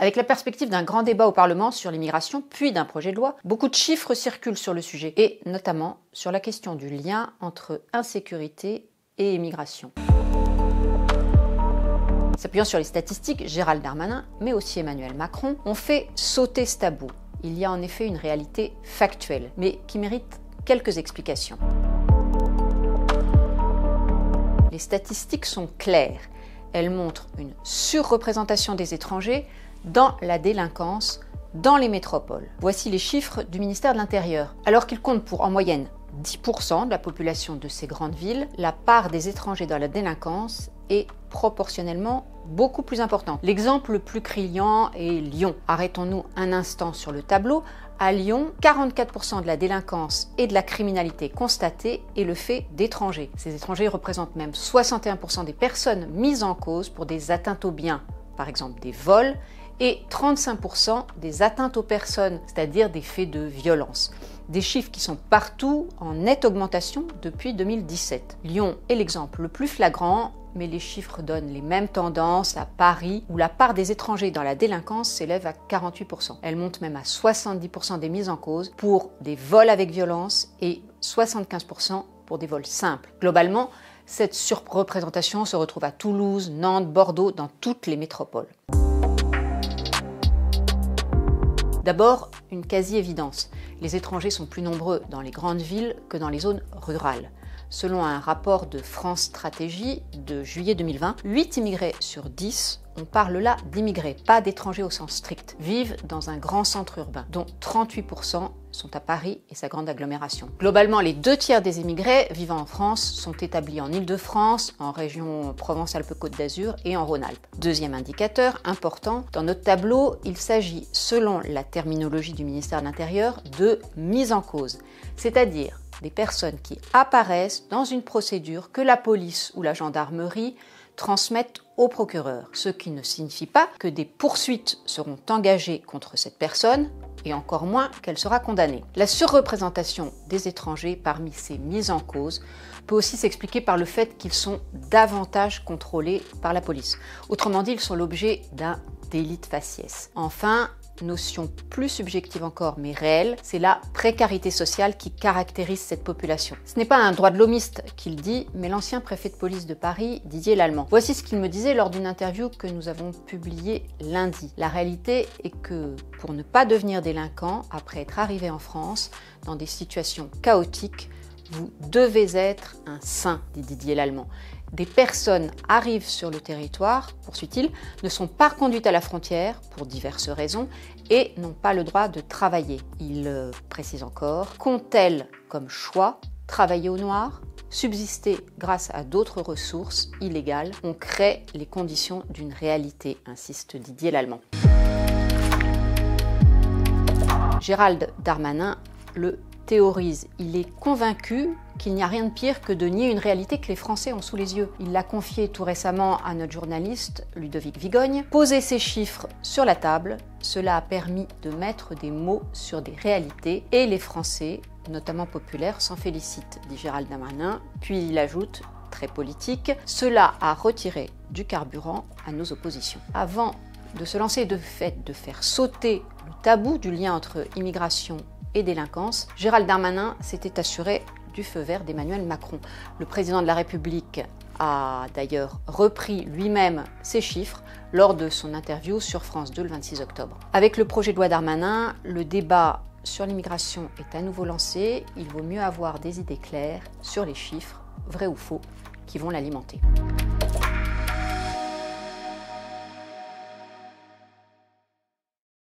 Avec la perspective d'un grand débat au Parlement sur l'immigration, puis d'un projet de loi, beaucoup de chiffres circulent sur le sujet, et notamment sur la question du lien entre insécurité et immigration. S'appuyant sur les statistiques, Gérald Darmanin, mais aussi Emmanuel Macron, ont fait sauter ce tabou. Il y a en effet une réalité factuelle, mais qui mérite quelques explications. Les statistiques sont claires. Elles montrent une surreprésentation des étrangers dans la délinquance dans les métropoles. Voici les chiffres du ministère de l'Intérieur. Alors qu'ils comptent pour en moyenne 10% de la population de ces grandes villes, la part des étrangers dans la délinquance est proportionnellement beaucoup plus importante. L'exemple le plus criant est Lyon. Arrêtons-nous un instant sur le tableau. À Lyon, 44% de la délinquance et de la criminalité constatée est le fait d'étrangers. Ces étrangers représentent même 61% des personnes mises en cause pour des atteintes aux biens, par exemple des vols, et 35% des atteintes aux personnes, c'est-à-dire des faits de violence. Des chiffres qui sont partout en nette augmentation depuis 2017. Lyon est l'exemple le plus flagrant, mais les chiffres donnent les mêmes tendances à Paris, où la part des étrangers dans la délinquance s'élève à 48%. Elle monte même à 70% des mises en cause pour des vols avec violence et 75% pour des vols simples. Globalement, cette surreprésentation se retrouve à Toulouse, Nantes, Bordeaux, dans toutes les métropoles. D'abord, une quasi-évidence. Les étrangers sont plus nombreux dans les grandes villes que dans les zones rurales. Selon un rapport de France Stratégie de juillet 2020, 8 immigrés sur 10, on parle là d'immigrés, pas d'étrangers au sens strict, vivent dans un grand centre urbain, dont 38% sont à Paris et sa grande agglomération. Globalement, les 2/3 des immigrés vivant en France sont établis en Île-de-France, en région Provence-Alpes-Côte d'Azur et en Rhône-Alpes. Deuxième indicateur important, dans notre tableau, il s'agit, selon la terminologie du ministère de l'Intérieur, de mise en cause, c'est-à-dire des personnes qui apparaissent dans une procédure que la police ou la gendarmerie transmettent au procureur, ce qui ne signifie pas que des poursuites seront engagées contre cette personne, et encore moins qu'elle sera condamnée. La surreprésentation des étrangers parmi ces mises en cause peut aussi s'expliquer par le fait qu'ils sont davantage contrôlés par la police. Autrement dit, ils sont l'objet d'un délit de faciès. Enfin, notion plus subjective encore mais réelle, c'est la précarité sociale qui caractérise cette population. Ce n'est pas un droit de l'homiste qu'il dit, mais l'ancien préfet de police de Paris, Didier Lallement. Voici ce qu'il me disait lors d'une interview que nous avons publiée lundi. La réalité est que pour ne pas devenir délinquant, après être arrivé en France, dans des situations chaotiques, vous devez être un saint, dit Didier Lallement. Des personnes arrivent sur le territoire, poursuit-il, ne sont pas reconduites à la frontière pour diverses raisons et n'ont pas le droit de travailler. Il précise encore, qu'ont-elles comme choix travailler au noir, subsister grâce à d'autres ressources illégales? On crée les conditions d'une réalité, insiste Didier Lallement. Gérald Darmanin le théorise. Il est convaincu qu'il n'y a rien de pire que de nier une réalité que les Français ont sous les yeux. Il l'a confié tout récemment à notre journaliste Ludovic Vigogne. Poser ces chiffres sur la table, cela a permis de mettre des mots sur des réalités et les Français, notamment populaires, s'en félicitent, dit Gérald Darmanin. Puis il ajoute, très politique, cela a retiré du carburant à nos oppositions. Avant de se lancer de fait de faire sauter le tabou du lien entre immigration et délinquance, Gérald Darmanin s'était assuré du feu vert d'Emmanuel Macron. Le président de la République a d'ailleurs repris lui-même ces chiffres lors de son interview sur France 2 le 26 octobre. Avec le projet de loi Darmanin, le débat sur l'immigration est à nouveau lancé. Il vaut mieux avoir des idées claires sur les chiffres, vrais ou faux, qui vont l'alimenter.